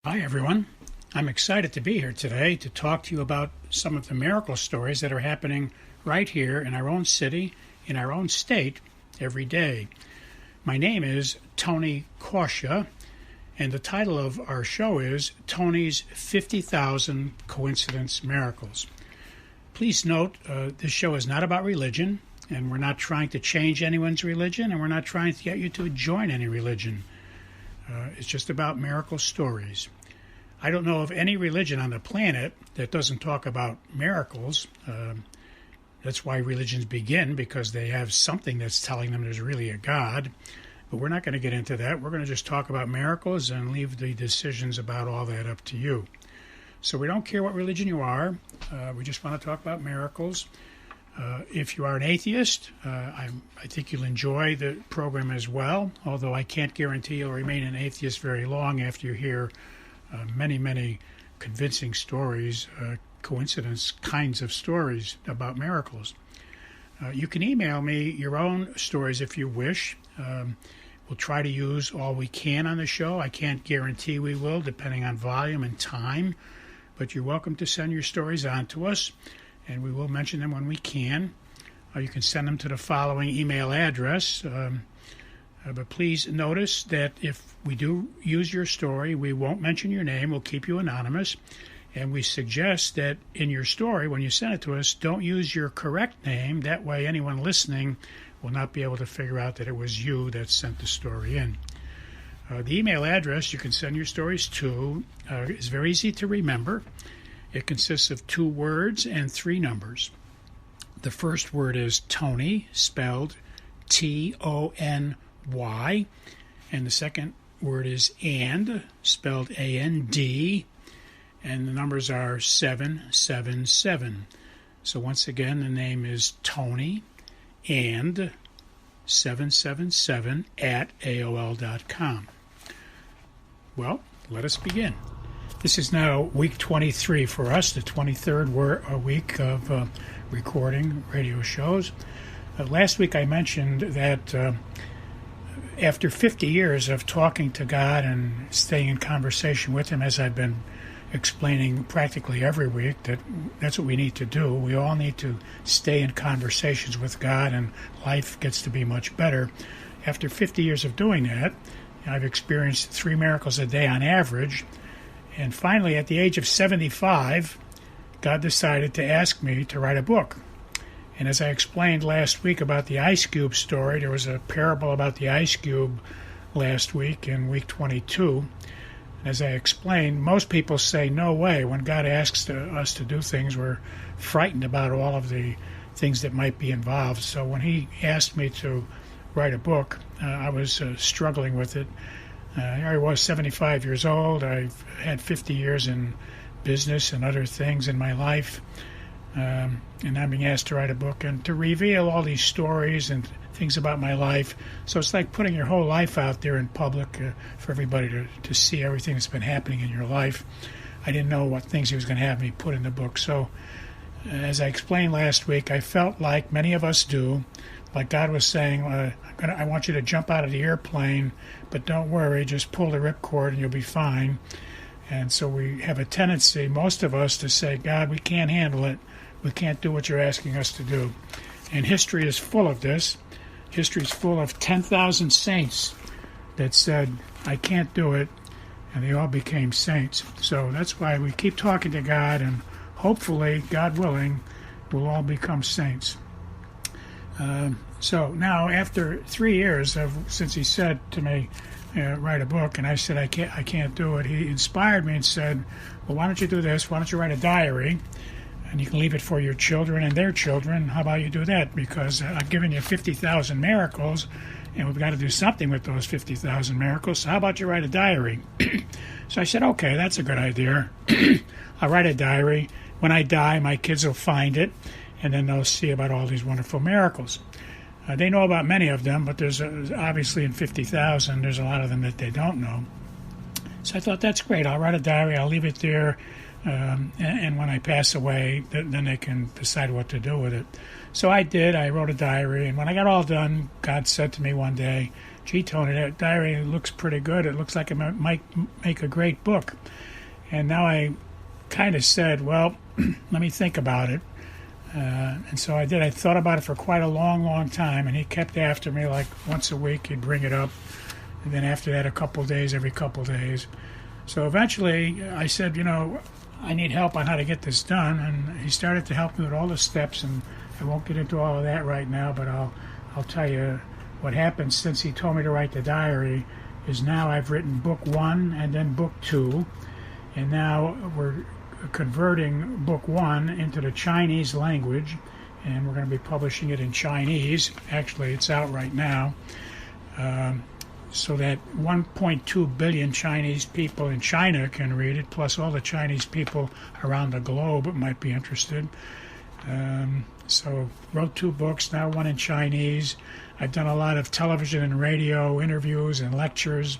Hi, everyone. I'm excited to be here today to talk to you about some of the miracle stories that are happening right here in our own city, in our own state, every day. My name is Tony Kausha, and the title of our show is Tony's 50,000 Coincidence Miracles. Please note, this show is not about religion, and we're not trying to change anyone's religion, and we're not trying to get you to join any religion. It's just about miracle stories. I don't know of any religion on the planet that doesn't talk about miracles. That's why religions begin, because they have something that's telling them there's really a God. But we're not going to get into that. We're going to just talk about miracles and leave the decisions about all that up to you. So we don't care what religion you are. We just want to talk about miracles. If you are an atheist, I think you'll enjoy the program as well, although I can't guarantee you'll remain an atheist very long after you hear many convincing stories, coincidence kinds of stories about miracles. You can email me your own stories if you wish. We'll try to use all we can on the show. I can't guarantee we will, depending on volume and time, but you're welcome to send your stories on to us, and we will mention them when we can. You can send them to the following email address. But please notice that if we do use your story, we won't mention your name. We'll keep you anonymous. And we suggest that in your story, when you send it to us, don't use your correct name. That way anyone listening will not be able to figure out that it was you that sent the story in. The email address you can send your stories to is very easy to remember. It consists of 2 words and 3 numbers. The first word is Tony, spelled Tony, and the second word is and, spelled A-N-D, and the numbers are 777. So once again, the name is Tony and 777 at AOL.com. Well, let us begin. This is now week 23 for us, the 23rd week of recording radio shows. Last week I mentioned that after 50 years of talking to God and staying in conversation with Him, as I've been explaining practically every week, that's what we need to do. We all need to stay in conversations with God, and life gets to be much better. After 50 years of doing that, I've experienced 3 miracles a day on average, and finally at the age of 75, God decided to ask me to write a book. And as I explained last week about the ice cube story, there was a parable about the ice cube last week in week 22. As I explained, most people say no way. When God asks us to do things, we're frightened about all of the things that might be involved. So when He asked me to write a book, I was struggling with it. I was 75 years old. I've had 50 years in business and other things in my life. And I'm being asked to write a book and to reveal all these stories and things about my life. So it's like putting your whole life out there in public for everybody to see everything that's been happening in your life. I didn't know what things He was going to have me put in the book. So as I explained last week, I felt like many of us do, like God was saying, I want you to jump out of the airplane, but don't worry, just pull the ripcord and you'll be fine. And so we have a tendency, most of us, to say, God, we can't handle it. We can't do what you're asking us to do. And history is full of this. History is full of 10,000 saints that said, I can't do it, and they all became saints. So that's why we keep talking to God, and hopefully, God willing, we'll all become saints. So now, after 3 years since He said to me, write a book, and I said, I can't do it, He inspired me and said, well, why don't you do this? Why don't you write a diary? And you can leave it for your children and their children. How about you do that? Because I've given you 50,000 miracles, and we've got to do something with those 50,000 miracles. So how about you write a diary? So I said, okay, that's a good idea. I'll write a diary. When I die, my kids will find it, and then they'll see about all these wonderful miracles. They know about many of them, but there's obviously in 50,000, there's a lot of them that they don't know. So I thought, that's great. I'll write a diary. I'll leave it there. And when I pass away, then they can decide what to do with it. So I did. I wrote a diary, and when I got all done, God said to me one day, gee, Tony, that diary looks pretty good. It looks like it might make a great book. And now I kind of said, well, let me think about it. And so I did. I thought about it for quite a long, long time, and he kept after me like once a week. He'd bring it up, and then after that, a couple of days, every couple of days. So eventually, I said, I need help on how to get this done, and he started to help me with all the steps, and I won't get into all of that right now, but I'll tell you what happened since he told me to write the diary is now I've written book 1 and then book 2, and now we're converting book 1 into the Chinese language, and we're going to be publishing it in Chinese. Actually, it's out right now, so that 1.2 billion Chinese people in China can read it, plus all the Chinese people around the globe might be interested. So wrote 2 books, now 1 in Chinese. I've done a lot of television and radio interviews and lectures.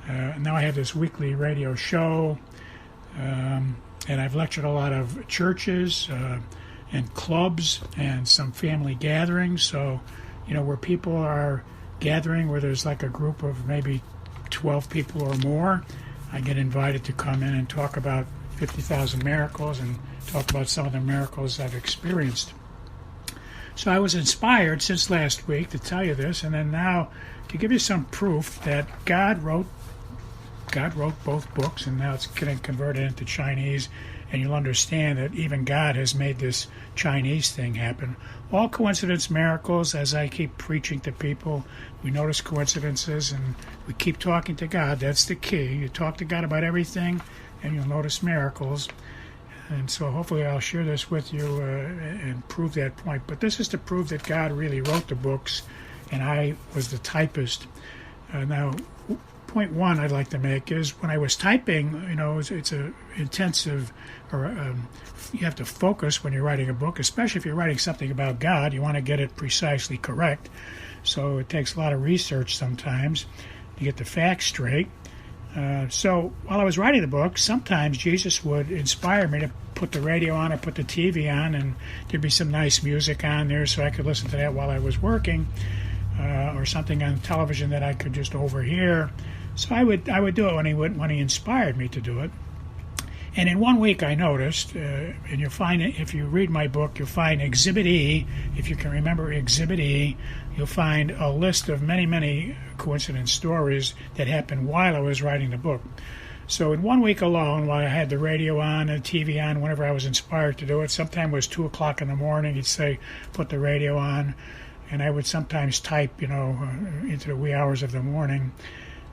Now I have this weekly radio show. And I've lectured a lot of churches and clubs and some family gatherings. So, where people are gathering, where there's like a group of maybe 12 people or more, I get invited to come in and talk about 50,000 miracles and talk about some of the miracles I've experienced. So I was inspired since last week to tell you this, and then now to give you some proof that God wrote both books, and now it's getting converted into Chinese, and you'll understand that even God has made this Chinese thing happen. All coincidence miracles, as I keep preaching to people, we notice coincidences, and we keep talking to God. That's the key. You talk to God about everything, and you'll notice miracles. And so hopefully I'll share this with you and prove that point. But this is to prove that God really wrote the books, and I was the typist. Now, point 1 I'd like to make is when I was typing, it's a intensive, you have to focus when you're writing a book, especially if you're writing something about God. You want to get it precisely correct. So it takes a lot of research sometimes to get the facts straight. So while I was writing the book, sometimes Jesus would inspire me to put the radio on or put the TV on, and there'd be some nice music on there so I could listen to that while I was working, or something on television that I could just overhear. So I would do it when he inspired me to do it. And in 1 week I noticed, and you'll find it, if you read my book, you'll find Exhibit E. If you can remember Exhibit E, you'll find a list of many, many coincidence stories that happened while I was writing the book. So in 1 week alone, while I had the radio on and TV on, whenever I was inspired to do it, sometimes it was 2 o'clock in the morning, he'd say, put the radio on, and I would sometimes type, into the wee hours of the morning.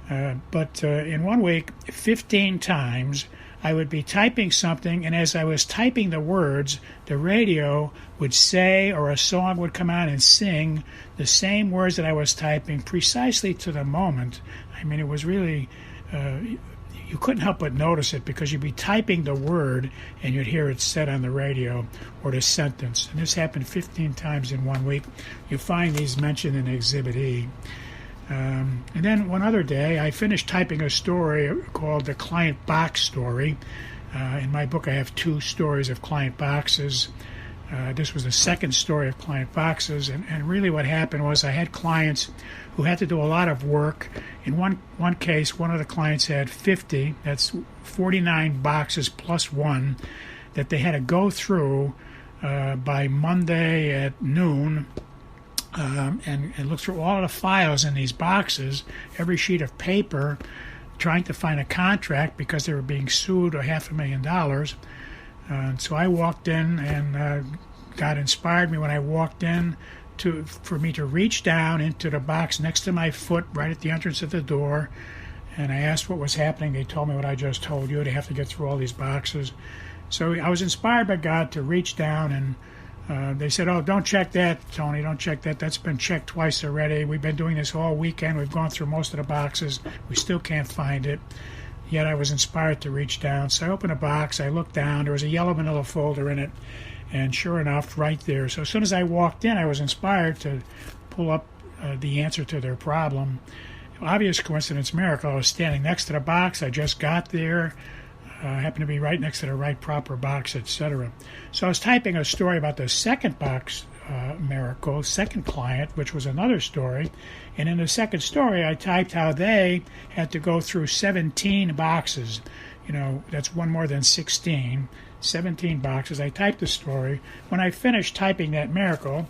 But in 1 week, 15 times, I would be typing something, and as I was typing the words, the radio would say, or a song would come on and sing the same words that I was typing precisely to the moment. I mean, it was really, you couldn't help but notice it, because you'd be typing the word and you'd hear it said on the radio, or the sentence. And this happened 15 times in 1 week. You find these mentioned in Exhibit E. And then one other day, I finished typing a story called the Client Box Story. In my book, I have 2 stories of client boxes. This was the second story of client boxes, and really what happened was I had clients who had to do a lot of work. In one case, one of the clients had 50, that's 49 boxes plus 1, that they had to go through by Monday at noon, and look through all the files in these boxes, every sheet of paper, trying to find a contract because they were being sued or $500,000. So I walked in, and God inspired me when I walked in for me to reach down into the box next to my foot, right at the entrance of the door, and I asked what was happening. They told me what I just told you. They have to get through all these boxes. So I was inspired by God to reach down, and they said, "Oh, don't check that, Tony, don't check that. That's been checked twice already. We've been doing this all weekend. We've gone through most of the boxes. We still can't find it." Yet I was inspired to reach down. So I opened a box. I looked down. There was a yellow manila folder in it. And sure enough, right there. So as soon as I walked in, I was inspired to pull up the answer to their problem. Obvious coincidence miracle. I was standing next to the box. I just got there. Happened to be right next to the right proper box, etc. So I was typing a story about the second box miracle, second client, which was another story. And in the second story, I typed how they had to go through 17 boxes. That's one more than 16. 17 boxes. I typed the story. When I finished typing that miracle,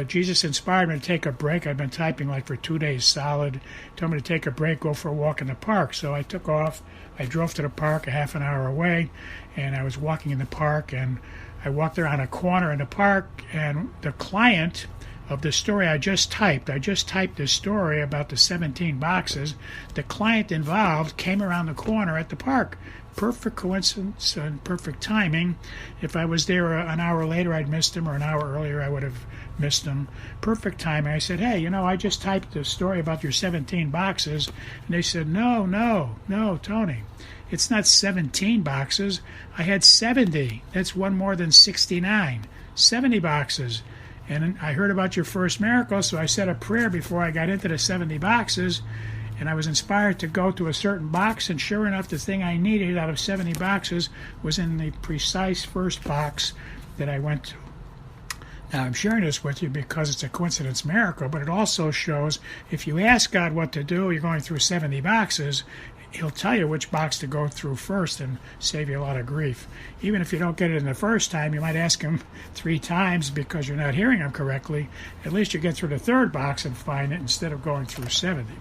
Jesus inspired me to take a break. I'd been typing like for 2 days solid. Told me to take a break, go for a walk in the park. So I took off. I drove to the park a half an hour away, and I was walking in the park, and I walked around a corner in the park, and the client of the story I just typed this story about the 17 boxes. The client involved came around the corner at the park. Perfect coincidence and perfect timing. If I was there an hour later, I'd missed him, or an hour earlier, I would have missed him. Perfect timing. I said, hey, I just typed a story about your 17 boxes. And they said, no, Tony. It's not 17 boxes. I had 70. That's one more than 69. 70 boxes. And I heard about your first miracle, so I said a prayer before I got into the 70 boxes. And I was inspired to go to a certain box, and sure enough, the thing I needed out of 70 boxes was in the precise first box that I went to. Now, I'm sharing this with you because it's a coincidence miracle, but it also shows if you ask God what to do, you're going through 70 boxes, He'll tell you which box to go through first and save you a lot of grief. Even if you don't get it in the first time, you might ask Him 3 times because you're not hearing Him correctly. At least you get through the third box and find it instead of going through 70.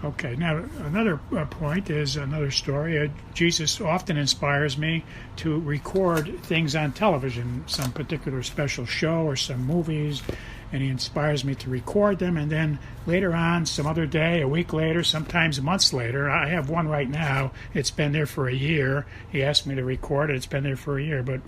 Okay, now another point is another story. Jesus often inspires me to record things on television, some particular special show or some movies, and He inspires me to record them, and then later on, some other day, a week later, sometimes months later, I have one right now. It's been there for a year. He asked me to record it. It's been there for a year, but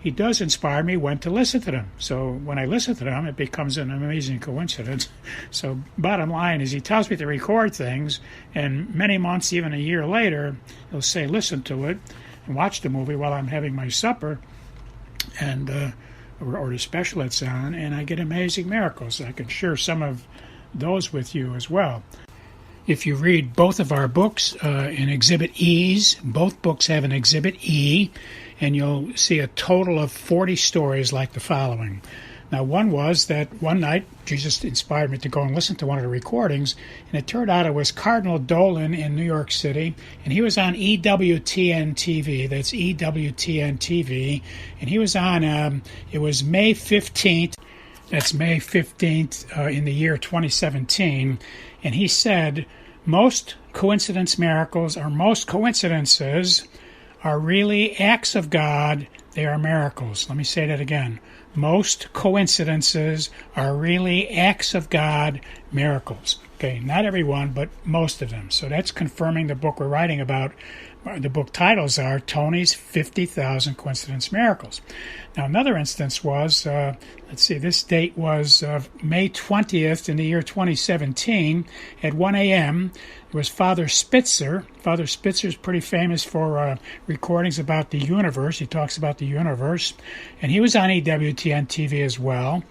He does inspire me when to listen to them. So when I listen to them, it becomes an amazing coincidence. So bottom line is He tells me to record things, and many months, even a year later, He'll say, listen to it and watch the movie while I'm having my supper, and or the special it's on, and I get amazing miracles. I can share some of those with you as well. If you read both of our books in Exhibit E's, both books have an Exhibit E, and you'll see a total of 40 stories like the following. Now, one was that one night Jesus inspired me to go and listen to one of the recordings, and it turned out it was Cardinal Dolan in New York City, and he was on EWTN-TV. That's EWTN-TV, and he was on, it was May 15th. That's May 15th in the year 2017, and he said, most coincidence miracles, or most coincidences, are really acts of God. They are miracles. Let me say that again. Most coincidences are really acts of God, miracles. Okay, not everyone, but most of them. So that's confirming the book we're writing about. The book titles are Tony's 50,000 Coincidence Miracles. Now, another instance was, this date was May 20th in the year 2017 at 1 a.m. It was Father Spitzer. Father Spitzer is pretty famous for recordings about the universe. He talks about the universe. And he was on EWTN-TV as well.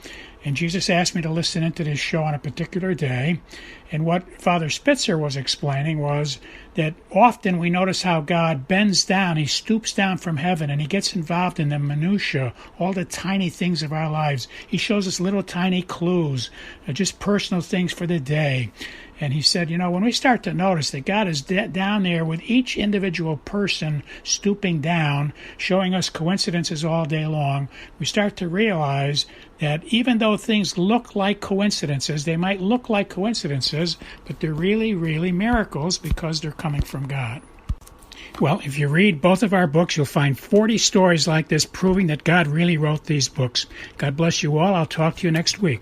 And Jesus asked me to listen into this show on a particular day. And what Father Spitzer was explaining was that often we notice how God bends down, He stoops down from heaven, and He gets involved in the minutiae, all the tiny things of our lives. He shows us little tiny clues, just personal things for the day. And he said, when we start to notice that God is down there with each individual person stooping down, showing us coincidences all day long, we start to realize that even though things look like coincidences, they might look like coincidences, but they're really, really miracles because they're coming from God. Well, if you read both of our books, you'll find 40 stories like this proving that God really wrote these books. God bless you all. I'll talk to you next week.